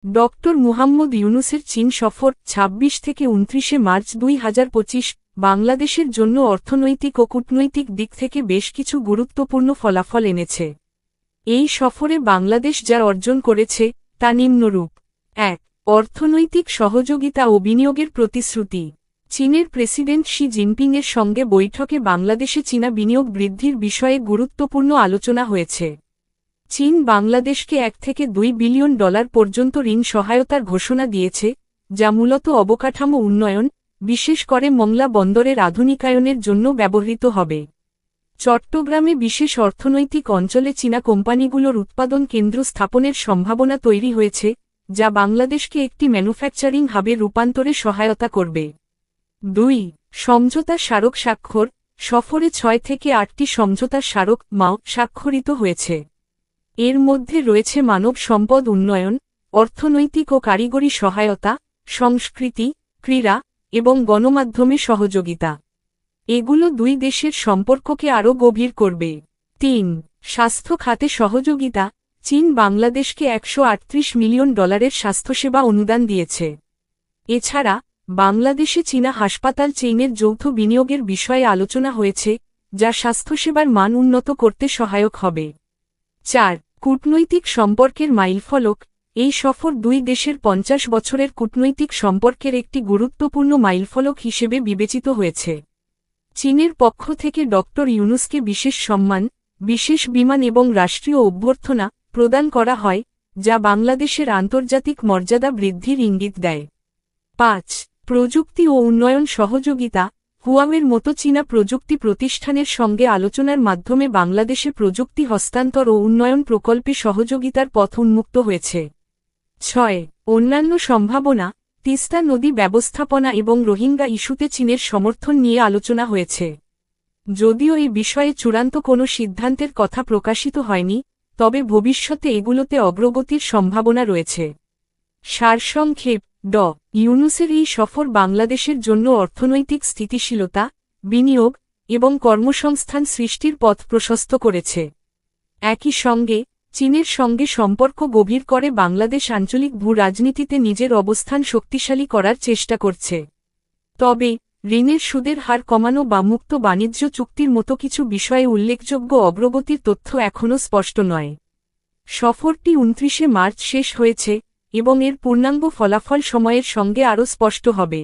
Doctor Muhammad ইউনূসের চীন সফর ২৬ থেকে ২৯ মার্চ ২০২৫ বাংলাদেশের জন্য অর্থনৈতিক ও কূটনৈতিক দিক থেকে বেশ কিছু গুরুত্বপূর্ণ ফলাফল এনেছে। এই সফরে বাংলাদেশ যা অর্জন করেছে তা নিম্নরূপ: ১. অর্থনৈতিক সহযোগিতা ও বিনিয়োগের প্রতিশ্রুতি। চীনের প্রেসিডেন্ট শি জিনপিংয়ের সঙ্গে বৈঠকে বাংলাদেশে চীনা বিনিয়োগ বৃদ্ধির বিষয়ে গুরুত্বপূর্ণ আলোচনা হয়েছে। চীন বাংলাদেশকে $1 থেকে $2 বিলিয়ন পর্যন্ত ঋণ সহায়তার ঘোষণা দিয়েছে, যা মূলত অবকাঠামো উন্নয়ন, বিশেষ করে মংলা বন্দরের আধুনিকায়নের জন্য ব্যবহৃত হবে। চট্টগ্রামে বিশেষ অর্থনৈতিক অঞ্চলে চীনা কোম্পানিগুলোর উৎপাদন কেন্দ্র স্থাপনের সম্ভাবনা তৈরি হয়েছে, যা বাংলাদেশকে একটি ম্যানুফ্যাকচারিং হাবে রূপান্তরে সহায়তা করবে। ২. সমঝোতা স্মারক স্বাক্ষর। সফরে ৬ থেকে ৮টি সমঝোতা স্মারক স্বাক্ষরিত হয়েছে। এর মধ্যে রয়েছে মানব সম্পদ উন্নয়ন, অর্থনৈতিক ও কারিগরি সহায়তা, সংস্কৃতি, ক্রীড়া এবং গণমাধ্যমে সহযোগিতা। এগুলো দুই দেশের সম্পর্ককে আরও গভীর করবে। ৩. স্বাস্থ্য খাতে সহযোগিতা। চীন বাংলাদেশকে $138 মিলিয়ন স্বাস্থ্যসেবা অনুদান দিয়েছে। এছাড়া বাংলাদেশে চীনা হাসপাতাল চেইনের যৌথ বিনিয়োগের বিষয়ে আলোচনা হয়েছে, যা স্বাস্থ্যসেবার মান উন্নত করতে সহায়ক হবে। ৪. কূটনৈতিক সম্পর্কের মাইলফলক। এই সফর দুই দেশের ৫০ বছরের কূটনৈতিক সম্পর্কের একটি গুরুত্বপূর্ণ মাইলফলক হিসেবে বিবেচিত হয়েছে। চীনের পক্ষ থেকে ডক্টর ইউনূসকে বিশেষ সম্মান, বিশেষ বিমান এবং রাষ্ট্রীয় অভ্যর্থনা প্রদান করা হয়, যা বাংলাদেশের আন্তর্জাতিক মর্যাদা বৃদ্ধির ইঙ্গিত দেয়। ৫. প্রযুক্তি ও উন্নয়ন সহযোগিতা। হুয়াওয়ের মতো চীনা প্রযুক্তি প্রতিষ্ঠানের সঙ্গে আলোচনার মাধ্যমে বাংলাদেশে প্রযুক্তি হস্তান্তর ও উন্নয়ন প্রকল্পে সহযোগিতার পথ উন্মুক্ত হয়েছে। ৬. অন্যান্য সম্ভাবনা। তিস্তা নদী ব্যবস্থাপনা এবং রোহিঙ্গা ইস্যুতে চীনের সমর্থন নিয়ে আলোচনা হয়েছে। যদিও এই বিষয়ে চূড়ান্ত কোনো সিদ্ধান্তের কথা প্রকাশিত হয়নি, তবে ভবিষ্যতে এগুলোতে অগ্রগতির সম্ভাবনা রয়েছে। সারসংক্ষেপ: ইউনূসের এই সফর বাংলাদেশের জন্য অর্থনৈতিক স্থিতিশীলতা, বিনিয়োগ এবং কর্মসংস্থান সৃষ্টির পথ প্রশস্ত করেছে। একই সঙ্গে চীনের সঙ্গে সম্পর্ক গভীর করে বাংলাদেশ আঞ্চলিক ভূ-রাজনীতিতে নিজের অবস্থান শক্তিশালী করার চেষ্টা করছে। তবে ঋণের সুদের হার কমানো বা মুক্ত বাণিজ্য চুক্তির মতো কিছু বিষয়ে উল্লেখযোগ্য অগ্রগতির তথ্য এখনও স্পষ্ট নয়। সফরটি ২৯ মার্চ শেষ হয়েছে এবং এর পূর্ণাঙ্গ ফলাফল সময়ের সঙ্গে আরও স্পষ্ট হবে।